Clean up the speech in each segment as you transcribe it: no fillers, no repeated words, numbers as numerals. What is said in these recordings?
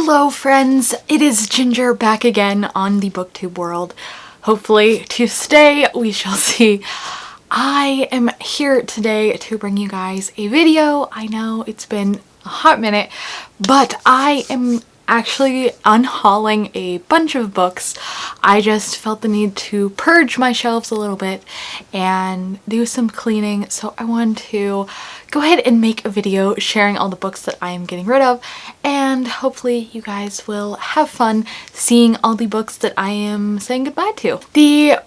Hello friends, it is Ginger back again on the booktube world. Hopefully to stay, we shall see. I am here today to bring you guys a video. I know it's been a hot minute, but I am actually unhauling a bunch of books. I just felt the need to purge my shelves a little bit and do some cleaning, so I wanted to go ahead and make a video sharing all the books that I am getting rid of, and hopefully you guys will have fun seeing all the books that I am saying goodbye to. The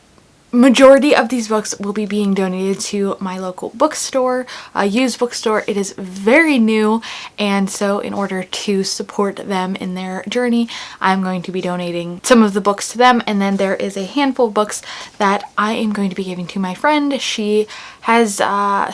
majority of these books will be being donated to my local bookstore, a used bookstore. It is very new, and so in order to support them in their journey, I'm going to be donating some of the books to them, and then there is a handful of books that I am going to be giving to my friend. She has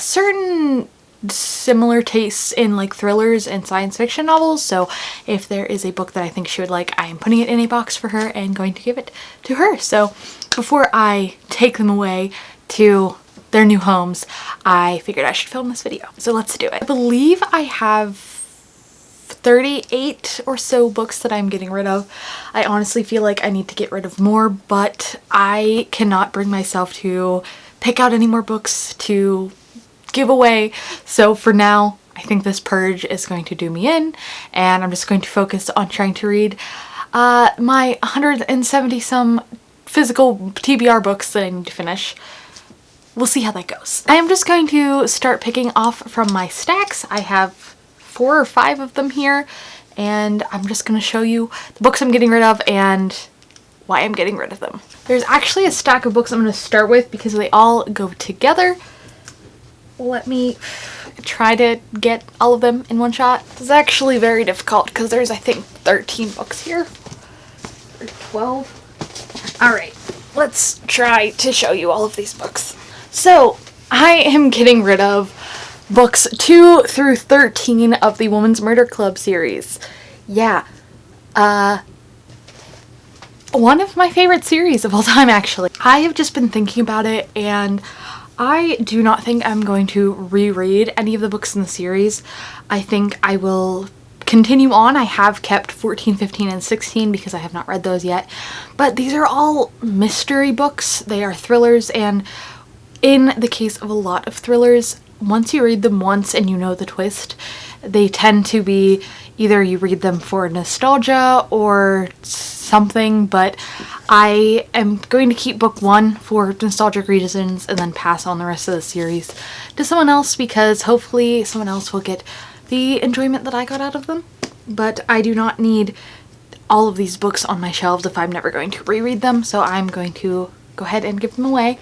certain similar tastes in like thrillers and science fiction novels, so if there is a book that I think she would like, I am putting it in a box for her and going to give it to her. So before I take them away to their new homes, I figured I should film this video. So let's do it. I believe I have 38 or so books that I'm getting rid of. I honestly feel like I need to get rid of more, but I cannot bring myself to pick out any more books to give away. So for now, I think this purge is going to do me in, and I'm just going to focus on trying to read my 170 some physical TBR books that I need to finish. We'll see how that goes. I am just going to start picking off from my stacks. I have 4 or 5 of them here, and I'm just going to show you the books I'm getting rid of and why I'm getting rid of them. There's actually a stack of books I'm going to start with because they all go together. Let me try to get all of them in one shot. It's actually very difficult because there's, I think, 13 books here. Or 12. Alright, let's try to show you all of these books. So, I am getting rid of books 2 through 13 of the Women's Murder Club series. Yeah. One of my favorite series of all time, actually. I have just been thinking about it, and I do not think I'm going to reread any of the books in the series. I think I will continue on. I have kept 14, 15, and 16 because I have not read those yet. But these are all mystery books. They are thrillers, and in the case of a lot of thrillers, once you read them once and you know the twist, they tend to be either you read them for nostalgia or something, but I am going to keep book 1 for nostalgic reasons and then pass on the rest of the series to someone else because hopefully someone else will get the enjoyment that I got out of them. But I do not need all of these books on my shelves if I'm never going to reread them, so I'm going to go ahead and give them away.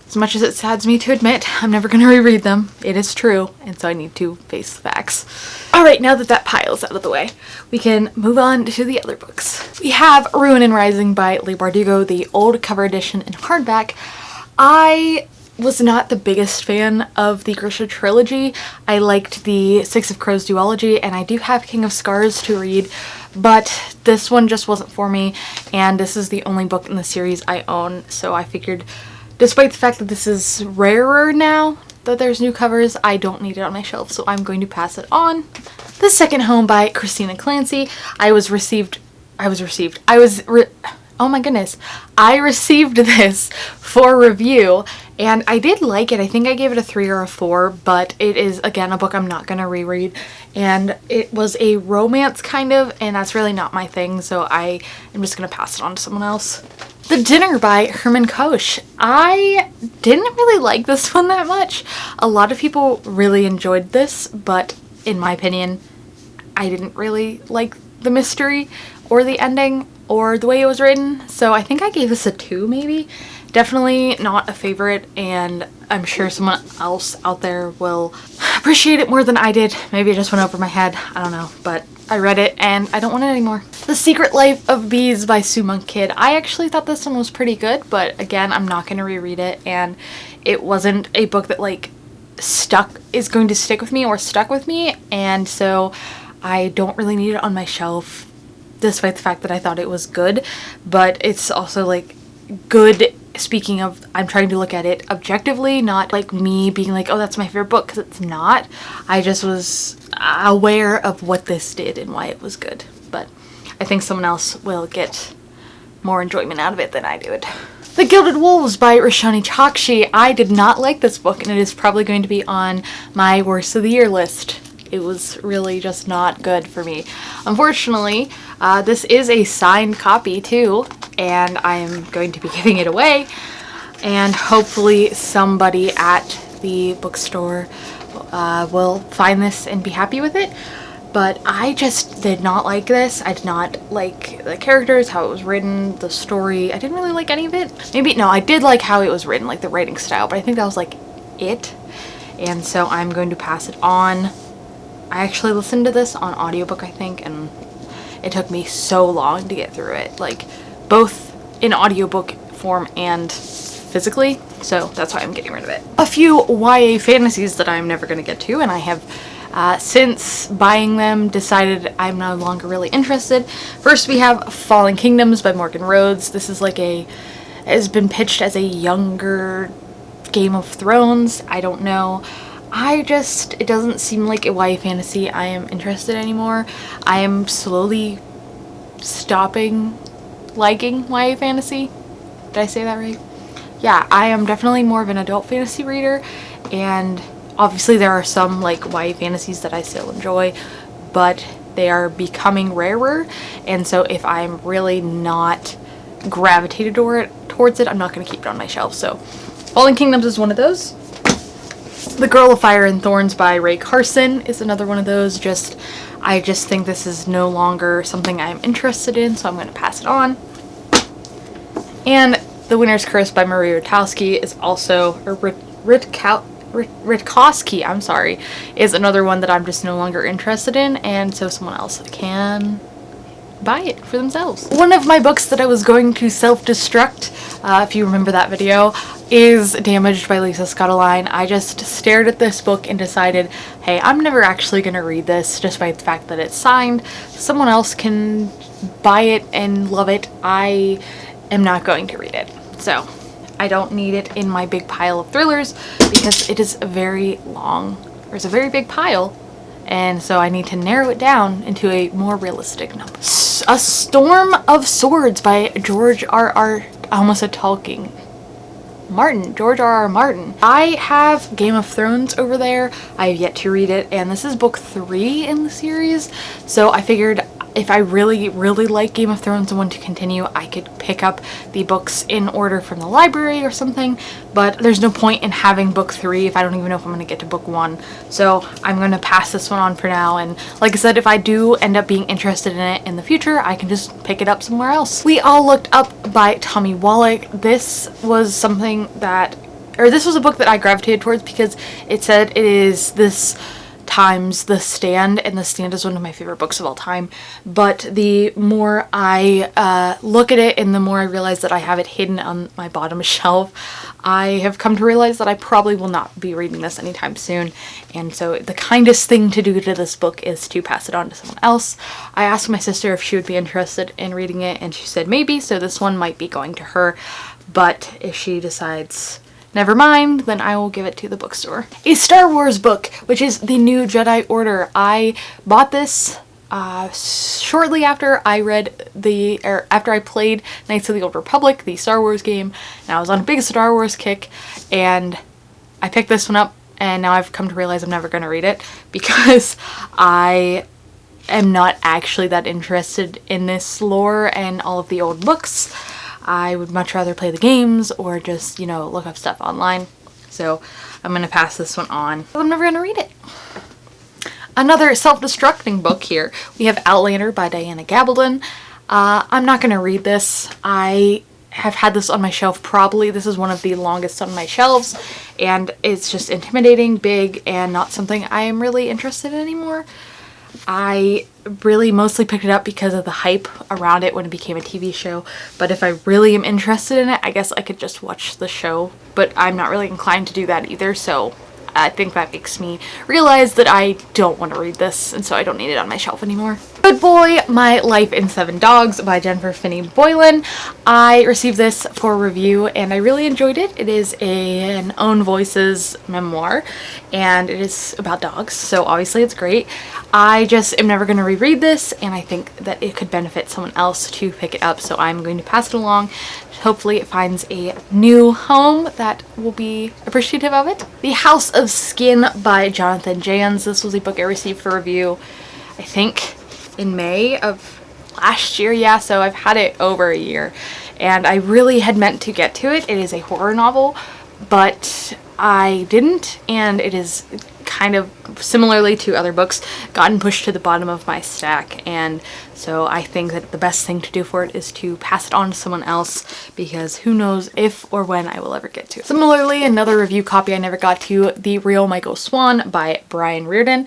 As much as it saddens me to admit, I'm never going to reread them. It is true, and so I need to face the facts. Alright, now that that pile's out of the way, we can move on to the other books. We have Ruin and Rising by Leigh Bardugo, the old cover edition in hardback. I was not the biggest fan of the Grisha trilogy. I liked the Six of Crows duology, and I do have King of Scars to read, but this one just wasn't for me, and this is the only book in the series I own, so I figured, despite the fact that this is rarer now that there's new covers, I don't need it on my shelf, so I'm going to pass it on. The Second Home by Christina Clancy. I received this for review, and I did like it. I think I gave it a 3 or a 4, but it is, again, a book I'm not going to reread, and it was a romance kind of, and that's really not my thing, so I am just going to pass it on to someone else. The Dinner by Herman Koch. I didn't really like this one that much. A lot of people really enjoyed this, but in my opinion, I didn't really like the mystery or the ending or the way it was written, so I think I gave this a 2 maybe. Definitely not a favorite, and I'm sure someone else out there will appreciate it more than I did. Maybe it just went over my head, I don't know, but I read it and I don't want it anymore. The Secret Life of Bees by Sue Monk Kidd. I actually thought this one was pretty good, but again, I'm not going to reread it, and it wasn't a book that like is going to stick with me or stuck with me, and so I don't really need it on my shelf, despite the fact that I thought it was good. But it's also like good, speaking of, I'm trying to look at it objectively, not like me being like, oh, that's my favorite book, because it's not. I just was aware of what this did and why it was good. But I think someone else will get more enjoyment out of it than I did. The Gilded Wolves by Roshani Chokshi. I did not like this book, and it is probably going to be on my worst of the year list. It was really just not good for me. Unfortunately, this is a signed copy too, and I'm going to be giving it away. And hopefully somebody at the bookstore will find this and be happy with it. But I just did not like this. I did not like the characters, how it was written, the story. I didn't really like any of it. Maybe, no, I did like how it was written, like the writing style, but I think that was like it. And so I'm going to pass it on. I actually listened to this on audiobook, I think, and it took me so long to get through it, like both in audiobook form and physically, so that's why I'm getting rid of it. A few YA fantasies that I'm never going to get to, and I have since buying them decided I'm no longer really interested. First we have Fallen Kingdoms by Morgan Rhodes. This is like it has been pitched as a younger Game of Thrones. I don't know. It doesn't seem like a YA fantasy I am interested anymore. I am slowly stopping liking YA fantasy. Did I say that right? Yeah, I am definitely more of an adult fantasy reader, and obviously there are some like YA fantasies that I still enjoy, but they are becoming rarer, and so if I'm really not gravitated towards it, I'm not going to keep it on my shelf. So Fallen Kingdoms is one of those. The Girl of Fire and Thorns by Ray Carson is another one of those. I just think this is no longer something I'm interested in, so I'm going to pass it on. And The Winter's Curse by Marie Rutkowski is also, or Rutkowski, I'm sorry, is another one that I'm just no longer interested in, and so someone else can buy it for themselves. One of my books that I was going to self-destruct, if you remember that video, is Damaged by Lisa Scottoline. I just stared at this book and decided, hey, I'm never actually going to read this, just by the fact that it's signed. Someone else can buy it and love it. I am not going to read it. So I don't need it in my big pile of thrillers because it is very long. There's a very big pile, and so I need to narrow it down into a more realistic number. A Storm of Swords by George R.R. I almost said Tolkien. George R.R. Martin. I have Game of Thrones over there. I have yet to read it, and this is book 3 in the series, so I figured if I really like Game of Thrones and want to continue, I could pick up the books in order from the library or something, but there's no point in having book 3 if I don't even know if I'm going to get to book 1. So I'm going to pass this one on for now, and like I said, if I do end up being interested in it in the future, I can just pick it up somewhere else. We All Looked Up by Tommy Wallach. This was this was a book that I gravitated towards because it said it is this times The Stand, and The Stand is one of my favorite books of all time, but the more I look at it and the more I realize that I have it hidden on my bottom shelf, I have come to realize that I probably will not be reading this anytime soon, and so the kindest thing to do to this book is to pass it on to someone else. I asked my sister if she would be interested in reading it, and she said maybe, so this one might be going to her, but if she decides never mind, then I will give it to the bookstore. A Star Wars book, which is The New Jedi Order. I bought this shortly after I after I played Knights of the Old Republic, the Star Wars game, and I was on a big Star Wars kick, and I picked this one up, and now I've come to realize I'm never going to read it because I am not actually that interested in this lore and all of the old books. I would much rather play the games or just, look up stuff online. So I'm going to pass this one on. I'm never going to read it. Another self-destructing book here. We have Outlander by Diana Gabaldon. I'm not going to read this. I have had this on my shelf probably. This is one of the longest on my shelves, and it's just intimidating, big, and not something I am really interested in anymore. I really mostly picked it up because of the hype around it when it became a TV show, but if I really am interested in it, I guess I could just watch the show, but I'm not really inclined to do that either, so I think that makes me realize that I don't want to read this, and so I don't need it on my shelf anymore. Good Boy, My Life in 7 Dogs by Jennifer Finney Boylan. I received this for review and I really enjoyed it. It is an Own Voices memoir and it is about dogs, so obviously it's great. I just am never going to reread this and I think that it could benefit someone else to pick it up, so I'm going to pass it along. Hopefully it finds a new home that will be appreciative of it. The House of Skin by Jonathan Janz. This was a book I received for review, I think, in May of last year. Yeah, so I've had it over a year and I really had meant to get to it. It is a horror novel, but I didn't, and it is kind of similarly to other books gotten pushed to the bottom of my stack, and so I think that the best thing to do for it is to pass it on to someone else, because who knows if or when I will ever get to it. Similarly, another review copy I never got to, The Real Michael Swan by Brian Reardon.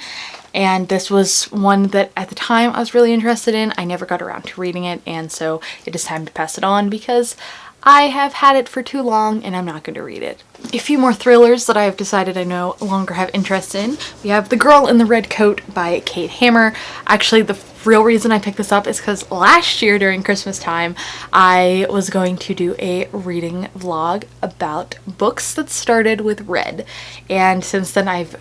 And this was one that at the time I was really interested in. I never got around to reading it, and so it is time to pass it on because I have had it for too long and I'm not going to read it. A few more thrillers that I have decided I no longer have interest in. We have The Girl in the Red Coat by Kate Hammer. Actually, the real reason I picked this up is because last year during Christmas time I was going to do a reading vlog about books that started with red, and since then I've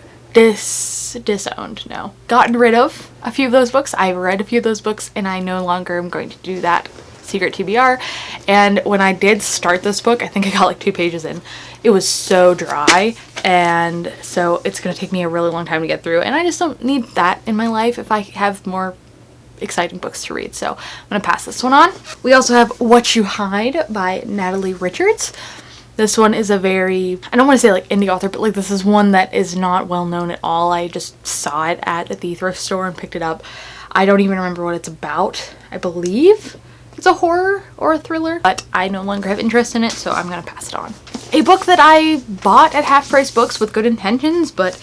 gotten rid of a few of those books. I've read a few of those books and I no longer am going to do that. Secret TBR. And when I did start this book, I think I got like 2 pages in. It was so dry, and so it's going to take me a really long time to get through, and I just don't need that in my life if I have more exciting books to read. So I'm going to pass this one on. We also have What You Hide by Natalie Richards. This one is a very, I don't want to say like indie author, but like this is one that is not well known at all. I just saw it at the thrift store and picked it up. I don't even remember what it's about. I believe it's a horror or a thriller, but I no longer have interest in it, so I'm going to pass it on. A book that I bought at Half Price Books with good intentions, but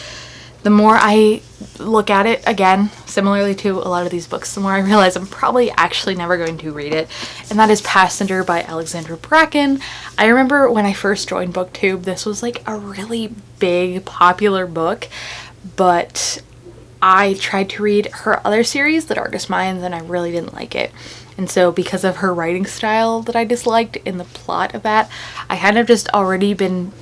the more I look at it, again, similarly to a lot of these books, the more I realize I'm probably actually never going to read it, and that is Passenger by Alexandra Bracken. I remember when I first joined BookTube, this was like a really big, popular book, but I tried to read her other series, The Darkest Minds, and I really didn't like it. And so because of her writing style that I disliked in the plot of that, I kind of just already been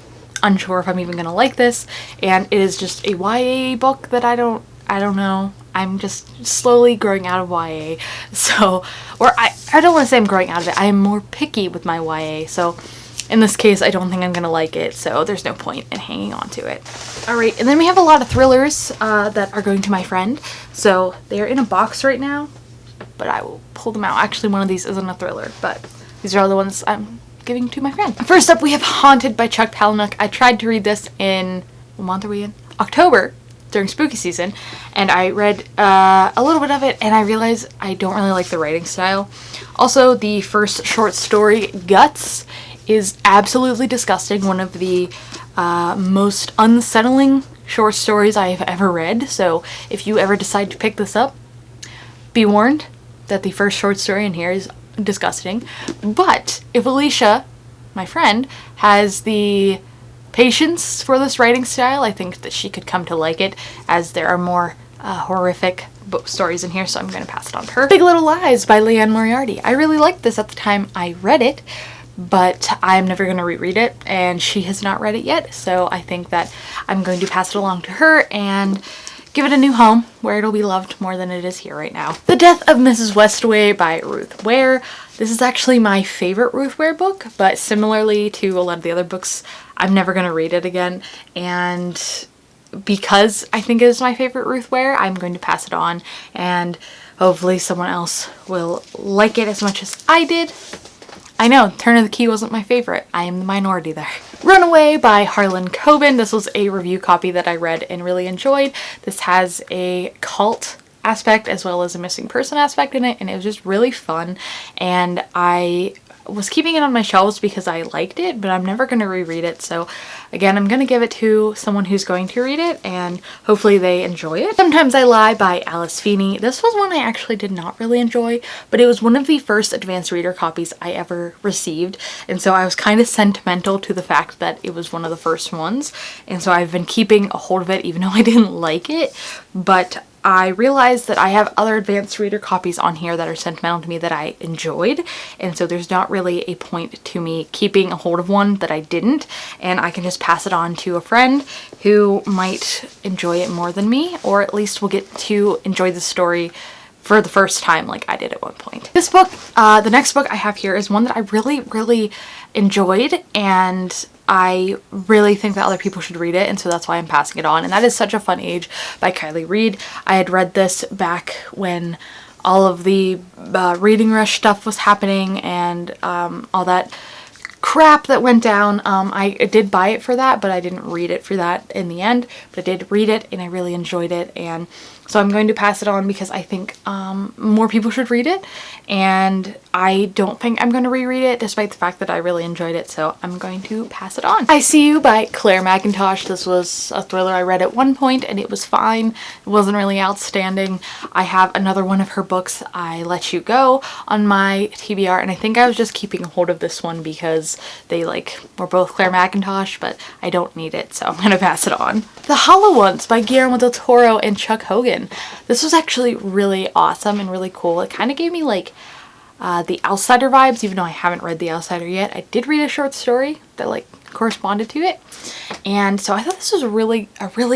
unsure if I'm even gonna like this, and it is just a YA book that I don't know. I'm just slowly growing out of YA, so, or I don't want to say I'm growing out of it. I am more picky with my YA, so in this case I don't think I'm gonna like it, so there's no point in hanging on to it. Alright, and then we have a lot of thrillers that are going to my friend, so they're in a box right now, but I will pull them out. Actually, one of these isn't a thriller, but these are all the ones I'm giving to my friend. First up, we have Haunted by Chuck Palahniuk. I tried to read this in, what month are we in? October, during spooky season, and I read a little bit of it and I realized I don't really like the writing style. Also, the first short story, Guts, is absolutely disgusting. One of the most unsettling short stories I have ever read, so if you ever decide to pick this up, be warned that the first short story in here is disgusting. But if Alicia, my friend, has the patience for this writing style, I think that she could come to like it, as there are more horrific book stories in here, so I'm going to pass it on to her. Big Little Lies by Leanne Moriarty. I really liked this at the time I read it, but I'm never going to reread it, and she has not read it yet, so I think that I'm going to pass it along to her and give it a new home where it'll be loved more than it is here right now. The Death of Mrs. Westaway by Ruth Ware. This is actually my favorite Ruth Ware book, but similarly to a lot of the other books, I'm never going to read it again, and because I think it is my favorite Ruth Ware, I'm going to pass it on, and hopefully someone else will like it as much as I did. I know, Turn of the Key wasn't my favorite. I am the minority there. Runaway by Harlan Coben. This was a review copy that I read and really enjoyed. This has a cult aspect as well as a missing person aspect in it, and it was just really fun, and I was keeping it on my shelves because I liked it, but I'm never going to reread it, so again, I'm going to give it to someone who's going to read it, and hopefully they enjoy it. Sometimes I Lie by Alice Feeney. This was one I actually did not really enjoy, but it was one of the first advanced reader copies I ever received, and so I was kind of sentimental to the fact that it was one of the first ones, and so I've been keeping a hold of it even though I didn't like it, but I realized that I have other advanced reader copies on here that are sentimental to me that I enjoyed, and so there's not really a point to me keeping a hold of one that I didn't, and I can just pass it on to a friend who might enjoy it more than me, or at least will get to enjoy the story for the first time like I did at one point. This book, the next book I have here, is one that I really enjoyed, and I really think that other people should read it, and so that's why I'm passing it on, and that is Such a Fun Age by Kylie Reid. I had read this back when all of the reading rush stuff was happening, and all that crap that went down. I did buy it for that, but I didn't read it for that in the end, but I did read it and I really enjoyed it, and so I'm going to pass it on because I think more people should read it, and I don't think I'm going to reread it despite the fact that I really enjoyed it, so I'm going to pass it on. I See You by Claire McIntosh. This was a thriller I read at one point and it was fine. It wasn't really outstanding. I have another one of her books, I Let You Go, on my TBR, and I think I was just keeping a hold of this one because they were both Claire McIntosh, but I don't need it, so I'm going to pass it on. The Hollow Ones by Guillermo del Toro and Chuck Hogan. This was actually really awesome and really cool. It kind of gave me the Outsider vibes, even though I haven't read The Outsider yet. I did read a short story that corresponded to it, and so I thought this was a really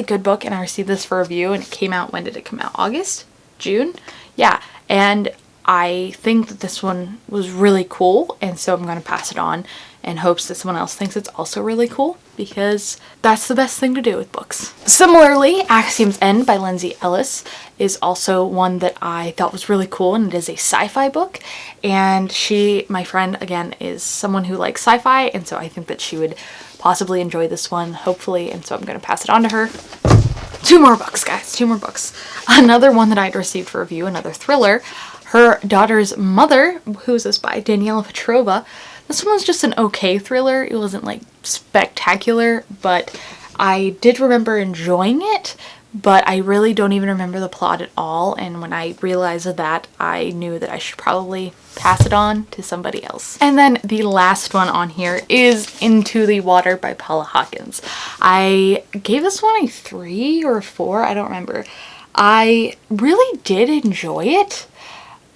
good book, and I received this for review, and it came out, when did it come out? August? June? Yeah, and I think that this one was really cool, and so I'm going to pass it on in hopes that someone else thinks it's also really cool, because that's the best thing to do with books. Similarly, Axiom's End by Lindsay Ellis is also one that I thought was really cool, and it is a sci-fi book, and my friend, again, is someone who likes sci-fi, and so I think that she would possibly enjoy this one, hopefully, and so I'm going to pass it on to her. 2 more books, guys, 2 more books. Another one that I'd received for review, another thriller, Her Daughter's Mother, who is this by Daniela Petrova. This one was just an okay thriller. It wasn't spectacular, but I did remember enjoying it, but I really don't even remember the plot at all, and when I realized that, I knew that I should probably pass it on to somebody else. And then the last one on here is Into the Water by Paula Hawkins. I gave this one a 3 or a 4, I don't remember. I really did enjoy it,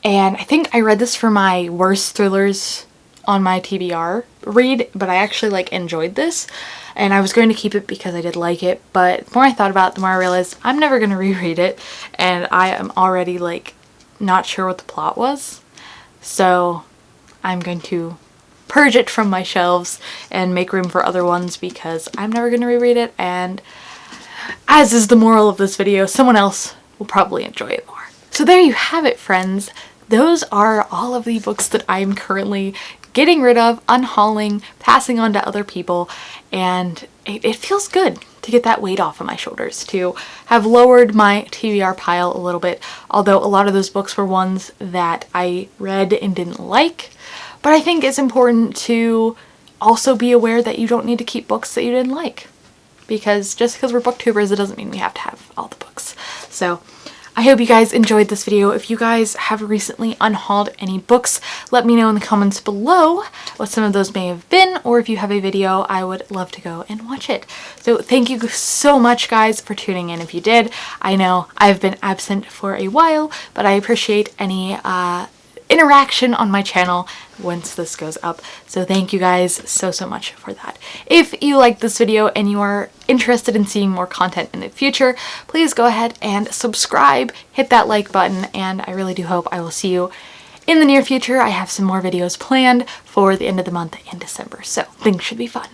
and I think I read this for my worst thrillers on my TBR read, but I actually enjoyed this, and I was going to keep it because I did like it, but the more I thought about it, the more I realized I'm never going to reread it, and I am already not sure what the plot was, so I'm going to purge it from my shelves and make room for other ones because I'm never going to reread it, and as is the moral of this video, someone else will probably enjoy it more. So there you have it, friends. Those are all of the books that I am currently getting rid of, unhauling, passing on to other people, and it feels good to get that weight off of my shoulders, to have lowered my TBR pile a little bit, although a lot of those books were ones that I read and didn't like, but I think it's important to also be aware that you don't need to keep books that you didn't like, because just because we're booktubers, it doesn't mean we have to have all the books. So I hope you guys enjoyed this video. If you guys have recently unhauled any books, let me know in the comments below what some of those may have been, or if you have a video, I would love to go and watch it. So thank you so much, guys, for tuning in if you did. I know I've been absent for a while, but I appreciate any interaction on my channel once this goes up, so thank you guys so much for that. If you like this video and you are interested in seeing more content in the future, please go ahead and subscribe, hit that like button, and I really do hope I will see you in the near future. I have some more videos planned for the end of the month in December, so things should be fun.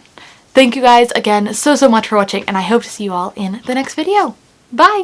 Thank you guys again so much for watching, and I hope to see you all in the next video. Bye!